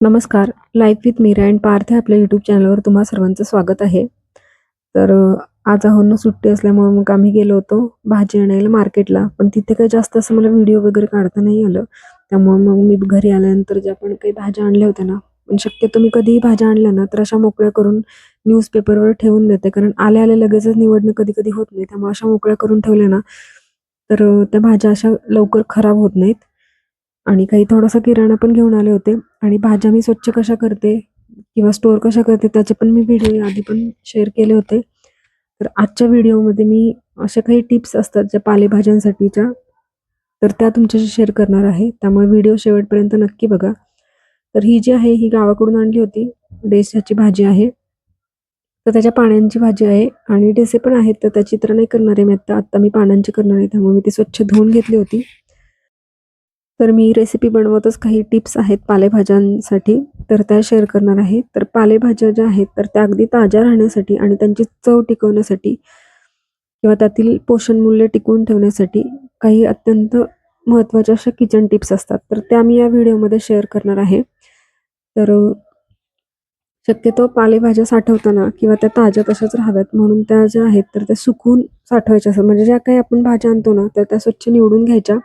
नमस्कार. Life with Meera and Parth या आपल्या यूट्यूब चॅनलवर तुम्हा सर्वांचं स्वागत आहे. तर आज अहोंना सुट्टी असल्यामुळे मग आम्ही गेलो होतो भाजी आणायला मार्केटला. पण तिथे काही जास्त असं मला व्हिडिओ वगैरे काढता नाही आलं. त्यामुळे मग मी घरी आल्यानंतर ज्या पण काही भाज्या आणल्या होत्या ना, पण शक्यतो मी कधीही भाज्या आणल्या ना, तर अशा मोकळ्या करून न्यूजपेपरवर ठेवून देते. कारण आल्या-आल्या लगेचच निवडणं कधी-कधी होत नाही. त्यामुळे अशा मोकळ्या करून ठेवल्या ना, तर त्या भाज्या अशा लवकर खराब होत नाहीत. आणि काही थोडासा किराणा पण घेऊन आले होते आणि भाज्या मी स्वच्छ कशा करते किंवा स्टोअर कशा करते त्याचे पण मी व्हिडिओ आधी पण शेअर केले होते. तर आजच्या व्हिडिओमध्ये मी अशा काही टिप्स असतात ज्या पालेभाज्यांसाठीच्या, तर त्या तुमच्याशी शेअर करणार आहे. त्यामुळे व्हिडिओ शेवटपर्यंत नक्की बघा. तर ही जी आहे ही गावाकडून आणली होती. डेस्याची भाजी आहे. तर त्याच्या पाण्यांची भाजी आहे आणि डेसे पण आहेत. तर त्याची तर नाही करणार आहे मी आत्ता. आत्ता मी पानांची करणार आहे. त्यामुळे मी ती स्वच्छ धुवून घेतली होती. तर मी रेसिपी बनवतच काही टिप्स आहेत पालेभाज्यांसाठी, तर त्या शेअर करणार आहे. तर पालेभाज्या ज्या आहेत, तर त्या अगदी ताज्या राहण्यासाठी आणि त्यांची चव टिकवण्यासाठी किंवा त्यातील पोषण मूल्य टिकवून ठेवण्यासाठी काही अत्यंत महत्त्वाच्या अशा किचन टिप्स असतात. तर त्या मी या व्हिडिओमध्ये शेअर करणार आहे. तर शक्यतो पालेभाज्या साठवताना किंवा त्या ताज्या तशाच राहाव्यात म्हणून त्या ज्या आहेत, तर त्या सुकवून साठवायच्या असतात. म्हणजे ज्या काही आपण भाज्या आणतो ना, तर त्या स्वच्छ निवडून घ्यायच्या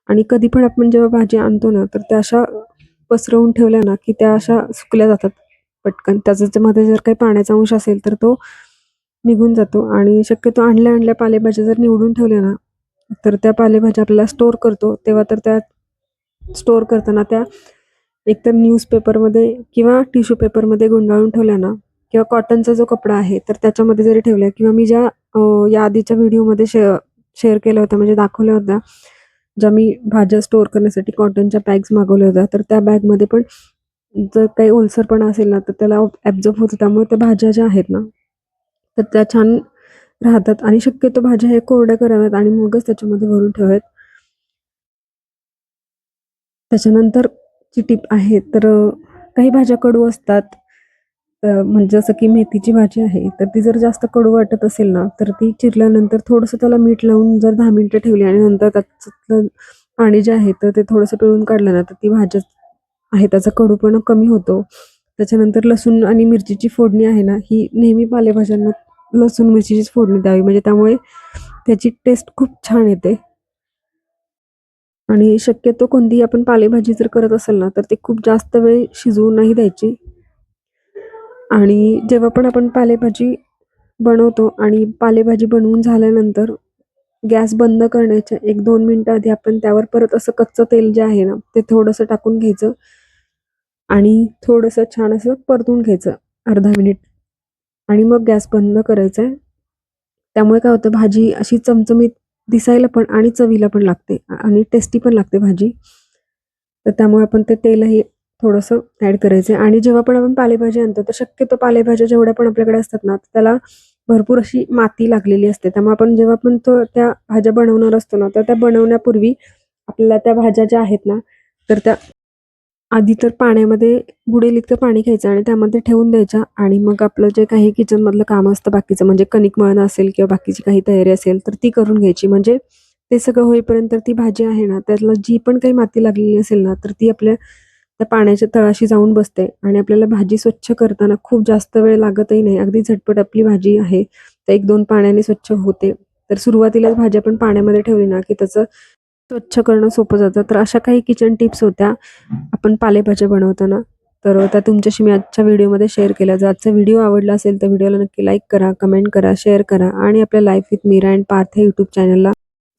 आणि कधी पण आपण जेव्हा भाजी आणतो ना, तर त्या अशा पसरवून ठेवल्या ना, की त्या अशा सुकल्या जातात पटकन. त्याच्यामध्ये जर काही पाण्याचा अंश असेल, तर तो निघून जातो आणि शक्यतो आणल्या-आणल्या पालेभाज्या जर निवडून ठेवल्या ना, तर त्या पालेभाज्या आपल्याला स्टोअर करतो, तेव्हा तर त्या स्टोअर करताना त्या एकतर न्यूजपेपरमध्ये किंवा टिश्यू पेपरमध्ये गुंडाळून ठेवल्या ना किंवा कॉटनचा जो कपडा आहे, तर त्याच्यामध्ये जरी ठेवल्या किंवा मी ज्या या आधीच्या व्हिडिओमध्ये शेअर केल्या होत्या म्हणजे दाखवल्या होत्या, ज्या मी भाज्या स्टोअर करण्यासाठी कॉटनच्या बॅग्स मागवल्या होत्या, तर त्या बॅगमध्ये पण जर काही ओलसरपणा असेल ना, तर त्याला ॲब्झॉर्ब होतं. त्यामुळे त्या भाज्या ज्या आहेत ना, तर त्या छान राहतात आणि शक्यतो भाज्या हे कोरड्या कराव्यात आणि मगच त्याच्यामध्ये भरून ठेवाव्यात. त्याच्यानंतर ची टिप आहे, तर काही भाज्या कडू असतात. म्हणजे जसं की मेथीची भाजी आहे, तर ती जर जास्त कडू वाटत असेल ना, तर ती चिरल्यानंतर थोडंसं त्याला मीठ लावून जर 10 मिनिटं ठेवली आणि नंतर त्याच्यातलं पाणी जे आहे, तर ते थोडंसं पिळून काढलं ना, तर ती भाजी आहे त्याचा कडूपणा कमी होतो. त्याच्यानंतर लसूण आणि मिरचीची फोडणी आहे ना, ही नेहमी पालेभाज्यांना लसूण मिरचीचीच फोडणी द्यावी. म्हणजे त्यामुळे त्याची टेस्ट खूप छान येते. आणि शक्यतो कोणतीही आपण पालेभाजी जर करत असेल ना, तर ती खूप जास्त वेळ शिजवू नाही द्यायची. आणि जेव्हा पण आपण पालेभाजी बनवतो आणि पालेभाजी बनवून झाल्यानंतर गॅस बंद करण्याच्या 1-2 मिनिटं आधी आपण त्यावर परत असं कच्चं तेल जे आहे ना, ते थोडंसं टाकून घ्यायचं आणि थोडंसं छान असं परतून घ्यायचं अर्धा मिनिट आणि मग गॅस बंद करायचा आहे. त्यामुळे काय होतं भाजी अशी चमचमीत दिसायला पण आणि चवीला पण लागते आणि टेस्टी पण लागते भाजी. तर त्यामुळे आपण ते तेलही थोडंसं ॲड करायचं आहे आणि जेव्हा पण आपण पालेभाजी आणतो, तर शक्यतो पालेभाज्या जेवढ्या पण आपल्याकडे असतात ना, त्याला भरपूर अशी माती लागलेली असते. त्यामुळे आपण जेव्हा पण त्या भाज्या बनवणार असतो ना, तर त्या बनवण्यापूर्वी आपल्याला त्या भाज्या ज्या आहेत ना, तर त्या आधी तर पाण्यामध्ये बुडेल इतकं पाणी घ्यायचं आणि त्यामध्ये ठेवून द्यायच्या आणि मग आपलं जे काही किचनमधलं काम असतं बाकीचं म्हणजे कणिक मळणं असेल किंवा बाकीची काही तयारी असेल, तर ती करून घ्यायची. म्हणजे ते सगळं होईपर्यंत ती भाजी आहे ना, त्याला जी पण काही माती लागलेली असेल ना, तर ती आपल्या त्या पाण्याच्या तळाशी जाऊन बसते आणि आपल्याला भाजी स्वच्छ करताना खूप जास्त वेळ लागतही नाही. अगदी झटपट आपली भाजी आहे, तर 1-2 पाण्याने स्वच्छ होते. तर सुरुवातीलाच भाजी आपण पाण्यामध्ये ठेवली ना, की त्याचं स्वच्छ करणं सोपं जातं. तर अशा काही किचन टिप्स होत्या आपण पालेभाज्या बनवताना. तर त्या तुमच्याशी मी आजच्या व्हिडिओमध्ये शेअर केल्या. जर आजचा व्हिडिओ आवडला असेल तर व्हिडिओला नक्की लाईक करा, कमेंट करा, शेअर करा आणि आपल्या life with Meera and Parth या यूट्यूब चॅनलला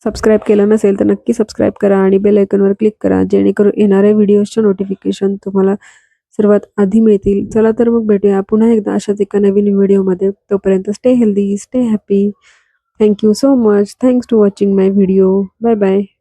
सबस्क्राईब केलं नसेल तर नक्की सबस्क्राईब करा आणि बेल आयकॉनवर क्लिक करा, जेणेकरून येणाऱ्या व्हिडिओजच्या नोटिफिकेशन तुम्हाला सर्वात आधी मिळतील. चला तर मग भेटूया पुन्हा एकदा अशाच एका नवीन व्हिडिओमध्ये. तोपर्यंत stay healthy, stay happy. Thank you so much. Thanks to watching my video. Bye bye.